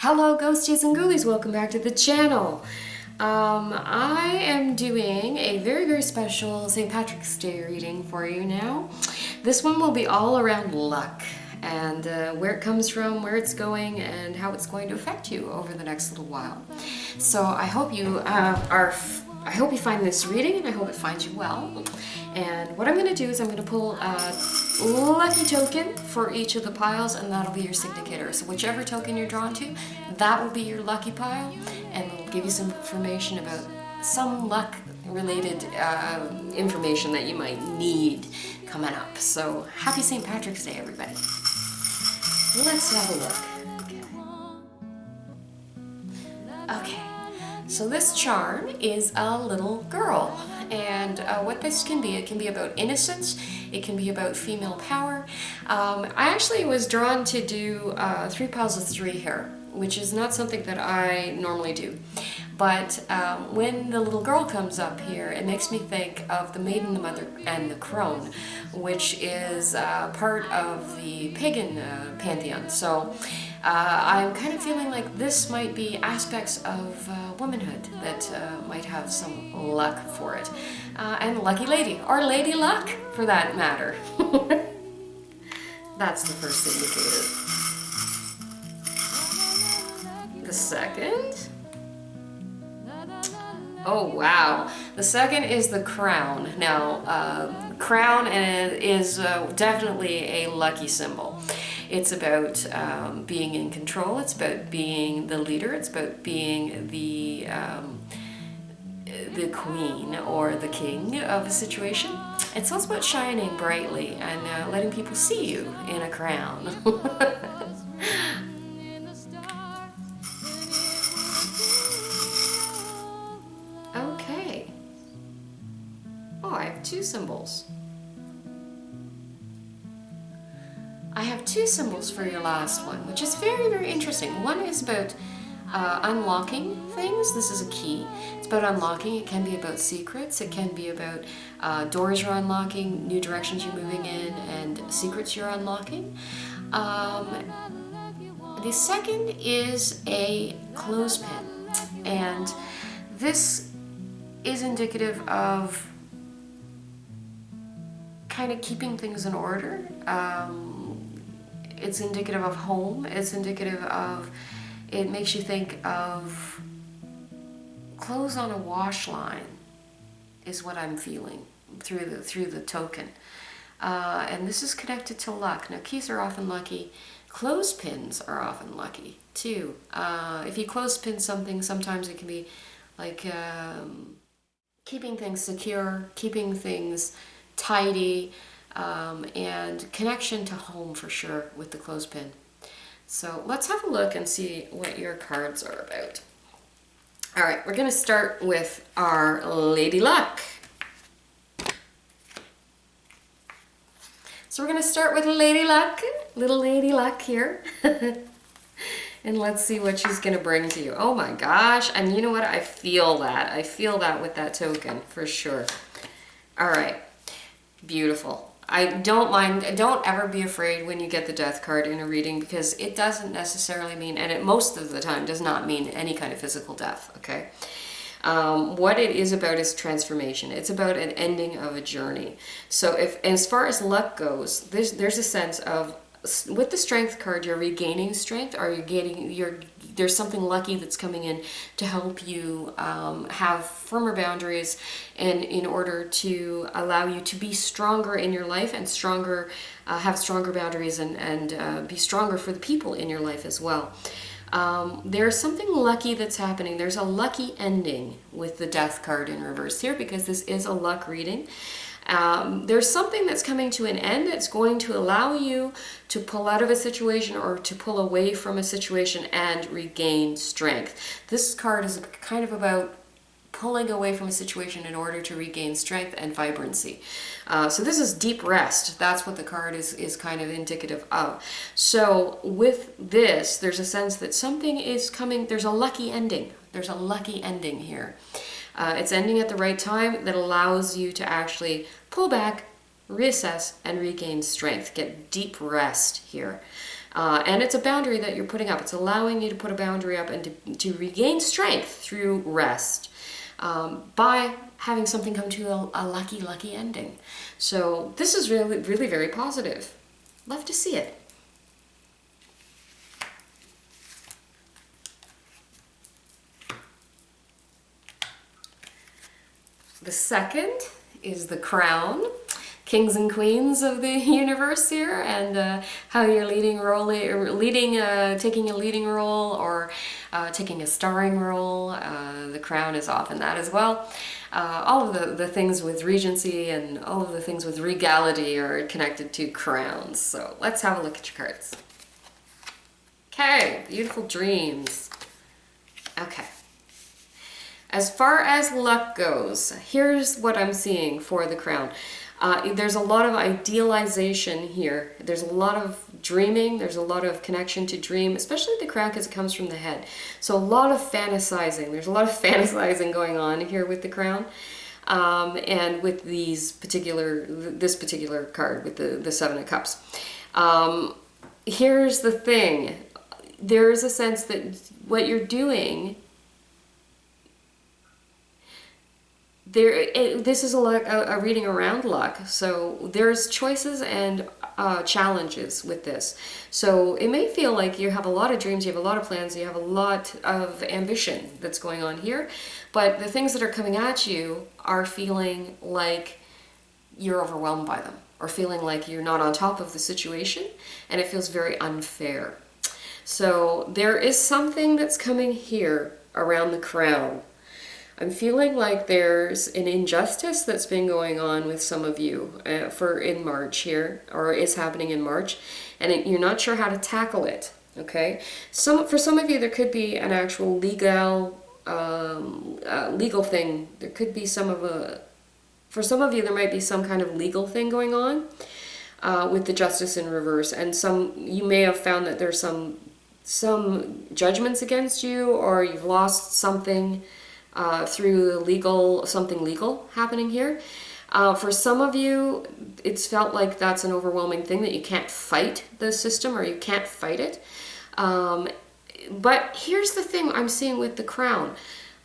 Hello ghosties and ghoulies, welcome back to the channel. I am doing a very special St. Patrick's Day reading for you now. This one will be all around luck and where it comes from, where it's going, and how it's going to affect you over the next little while. So I hope you I hope you find this reading and I hope it finds you well. And what I'm going to do is I'm going to pull a lucky token for each of the piles, and that'll be your significator. So whichever token you're drawn to, that will be your lucky pile, and it'll give you some information about some luck related information that you might need coming up. So happy St. Patrick's Day, everybody. Let's have a look. Okay. So this charm is a little girl, and what this can be, it can be about innocence, it can be about female power. I actually was drawn to do 3 piles of 3 here, which is not something that I normally do. But when the little girl comes up here, it makes me think of the maiden, the mother, and the crone, which is part of the pagan pantheon. So I'm kind of feeling like this might be aspects of womanhood that might have some luck for it. And lucky lady, or lady luck for that matter. That's the first indicator. The second? Oh wow, the second is the crown. Now, crown is definitely a lucky symbol. It's about being in control, it's about being the leader, it's about being the queen or the king of a situation. It's also about shining brightly and letting people see you in a crown. Okay. Oh, I have 2 symbols. I have 2 symbols for your last one, which is very interesting. One is about unlocking things. This is a key. It's about unlocking. It can be about secrets. It can be about doors you're unlocking, new directions you're moving in, and secrets you're unlocking. The second is a clothespin, and this is indicative of kind of keeping things in order. It's indicative of home. It's indicative of, it makes you think of clothes on a wash line is what I'm feeling through the token. And this is connected to luck. Now, keys are often lucky. Clothespins are often lucky too. If you clothespin something, sometimes it can be like keeping things secure, keeping things tidy, and connection to home for sure with the clothespin. So let's have a look and see what your cards are about. All right, we're going to start with our Lady Luck. So we're going to start with Lady Luck, little Lady Luck here. And let's see what she's going to bring to you. Oh my gosh, and you know what? I feel that. I feel that with that token for sure. All right, beautiful. I don't mind, don't ever be afraid when you get the death card in a reading, because it doesn't necessarily mean, and it most of the time does not mean any kind of physical death, okay? What it is about is transformation. It's about an ending of a journey. So if, as far as luck goes, there's a sense of, with the strength card, you're regaining strength, or there's something lucky that's coming in to help you have firmer boundaries, and in order to allow you to be stronger in your life and stronger, have stronger boundaries, and be stronger for the people in your life as well. There's something lucky that's happening. There's a lucky ending with the death card in reverse here, because this is a luck reading. There's something that's coming to an end that's going to allow you to pull out of a situation or to pull away from a situation and regain strength. This card is kind of about pulling away from a situation in order to regain strength and vibrancy. So this is deep rest. That's what the card is kind of indicative of. So with this, there's a sense that something is coming. There's a lucky ending. There's a lucky ending here. It's ending at the right time that allows you to actually pull back, reassess, and regain strength. Get deep rest here. And it's a boundary that you're putting up. It's allowing you to put a boundary up and to regain strength through rest by having something come to a lucky, lucky ending. So this is really, really very positive. Love to see it. The second is the crown, kings and queens of the universe here, and how you're taking a leading role or taking a starring role. The crown is often that as well. All of the things with regency and all of the things with regality are connected to crowns. So let's have a look at your cards. Okay, beautiful dreams. Okay. As far as luck goes, here's what I'm seeing for the crown. There's a lot of idealization here. There's a lot of dreaming. There's a lot of connection to dream, especially the crown because it comes from the head. So a lot of fantasizing. There's a lot of fantasizing going on here with the crown. And with this particular card, with the Seven of Cups. Here's the thing. There's a sense that what you're doing... This is a reading around luck, so there's choices and challenges with this. So it may feel like you have a lot of dreams, you have a lot of plans, you have a lot of ambition that's going on here, but the things that are coming at you are feeling like you're overwhelmed by them, or feeling like you're not on top of the situation, and it feels very unfair. So there is something that's coming here around the crown. I'm feeling like there's an injustice that's been going on with some of you in March here, or is happening in March, and you're not sure how to tackle it, okay? For some of you, there could be an actual legal thing. There could be for some of you, there might be some kind of legal thing going on with the justice in reverse, and you may have found that there's some judgments against you, or you've lost something through something legal happening here. For some of you, it's felt like that's an overwhelming thing, that you can't fight the system or you can't fight it. But here's the thing I'm seeing with the crown.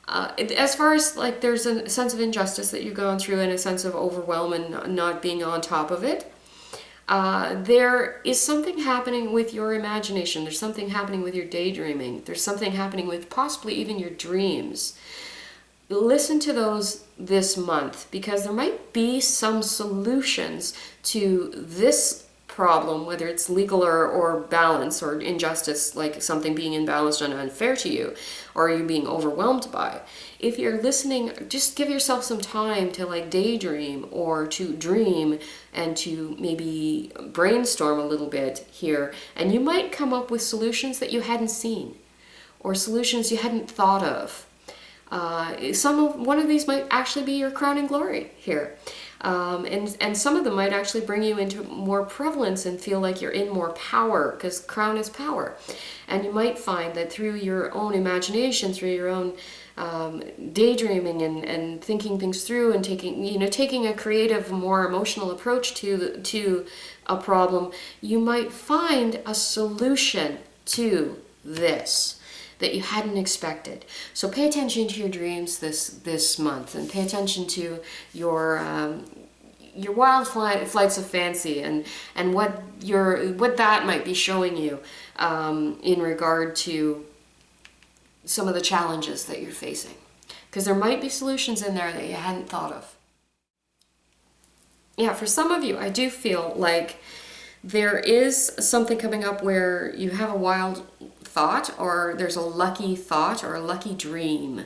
As far as like there's a sense of injustice that you've gone through and a sense of overwhelm and not being on top of it, there is something happening with your imagination. There's something happening with your daydreaming. There's something happening with possibly even your dreams. Listen to those this month, because there might be some solutions to this problem, whether it's legal or balance or injustice, like something being imbalanced and unfair to you, or you being overwhelmed by. If you're listening, just give yourself some time to like daydream or to dream and to maybe brainstorm a little bit here, and you might come up with solutions that you hadn't seen or solutions you hadn't thought of. One of these might actually be your crowning glory here. And some of them might actually bring you into more prevalence and feel like you're in more power, because crown is power. And you might find that through your own imagination, through your own daydreaming and thinking things through and taking a creative, more emotional approach to a problem, you might find a solution to this that you hadn't expected. So pay attention to your dreams this month, and pay attention to your wild flights of fancy and what that might be showing you in regard to some of the challenges that you're facing, because there might be solutions in there that you hadn't thought of. Yeah, for some of you, I do feel like there is something coming up where you have a wild thought, or there's a lucky thought or a lucky dream.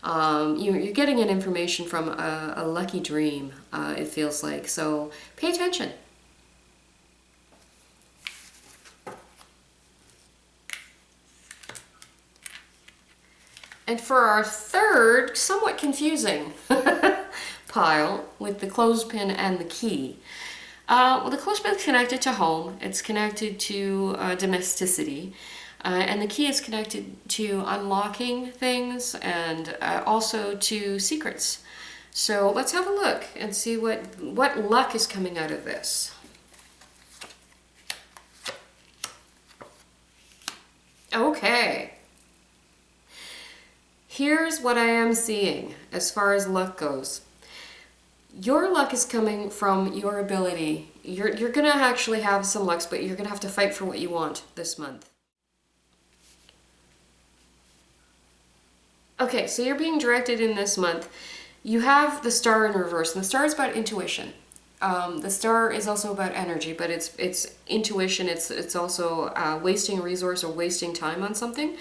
You're getting an information from a lucky dream, it feels like. So pay attention. And for our third, somewhat confusing pile with the clothespin and the key. Well, the clothespin is connected to home. It's connected to domesticity. And the key is connected to unlocking things and also to secrets. So let's have a look and see what luck is coming out of this. Okay. Here's what I am seeing as far as luck goes. Your luck is coming from your ability. You're gonna actually have some lucks, but you're gonna have to fight for what you want this month. Okay, so you're being directed in this month. You have the star in reverse, and the star is about intuition. The star is also about energy, but it's intuition. It's also wasting a resource or wasting time on something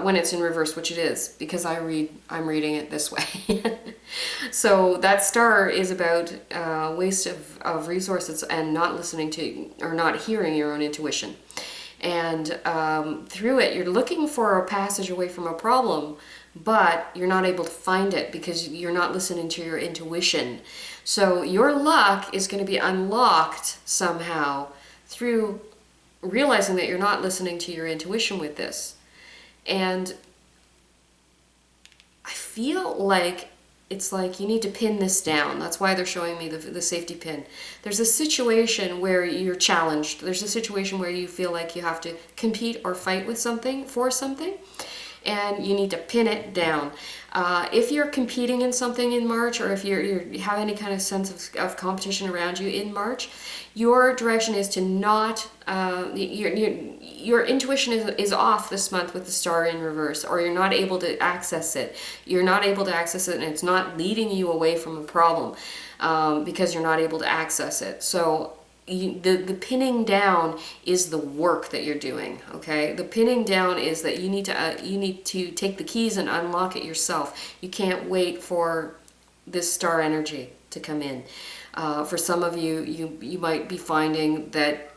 when it's in reverse, which it is, because I'm reading it this way. So that star is about waste of resources and not listening to or not hearing your own intuition. And through it, you're looking for a passage away from a problem, but you're not able to find it because you're not listening to your intuition. So your luck is going to be unlocked somehow through realizing that you're not listening to your intuition with this. And I feel like it's like you need to pin this down. That's why they're showing me the safety pin. There's a situation where you're challenged. There's a situation where you feel like you have to compete or fight with something, for something, and you need to pin it down. If you're competing in something in March, or if you have any kind of sense of competition around you in March, your direction is to not, your intuition is off this month with the star in reverse, or you're not able to access it. You're not able to access it, and it's not leading you away from a problem because you're not able to access it. So the pinning down is the work that you're doing. Okay, the pinning down is that you need to take the keys and unlock it yourself. You can't wait for this star energy to come in. For some of you, you might be finding that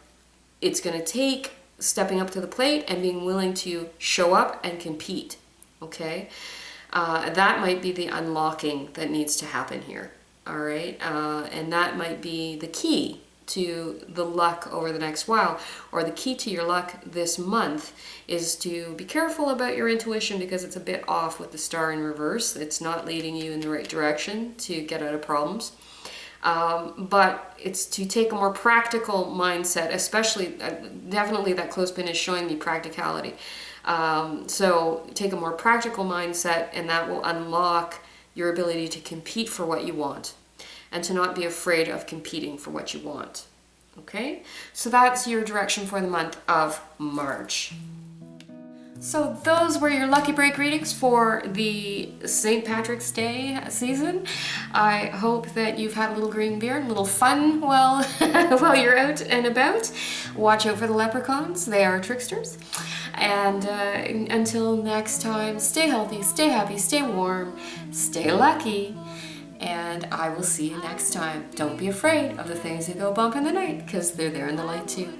it's going to take stepping up to the plate and being willing to show up and compete. Okay, that might be the unlocking that needs to happen here. All right, and that might be the key to the luck over the next while, or the key to your luck this month is to be careful about your intuition because it's a bit off with the star in reverse. It's not leading you in the right direction to get out of problems. But it's to take a more practical mindset, especially, definitely that clothespin is showing me practicality. So take a more practical mindset, and that will unlock your ability to compete for what you want, and to not be afraid of competing for what you want. Okay? So that's your direction for the month of March. So those were your lucky break readings for the St. Patrick's Day season. I hope that you've had a little green beer and a little fun while you're out and about. Watch out for the leprechauns. They are tricksters. And until next time, stay healthy, stay happy, stay warm, stay lucky. And I will see you next time. Don't be afraid of the things that go bump in the night, because they're there in the light too.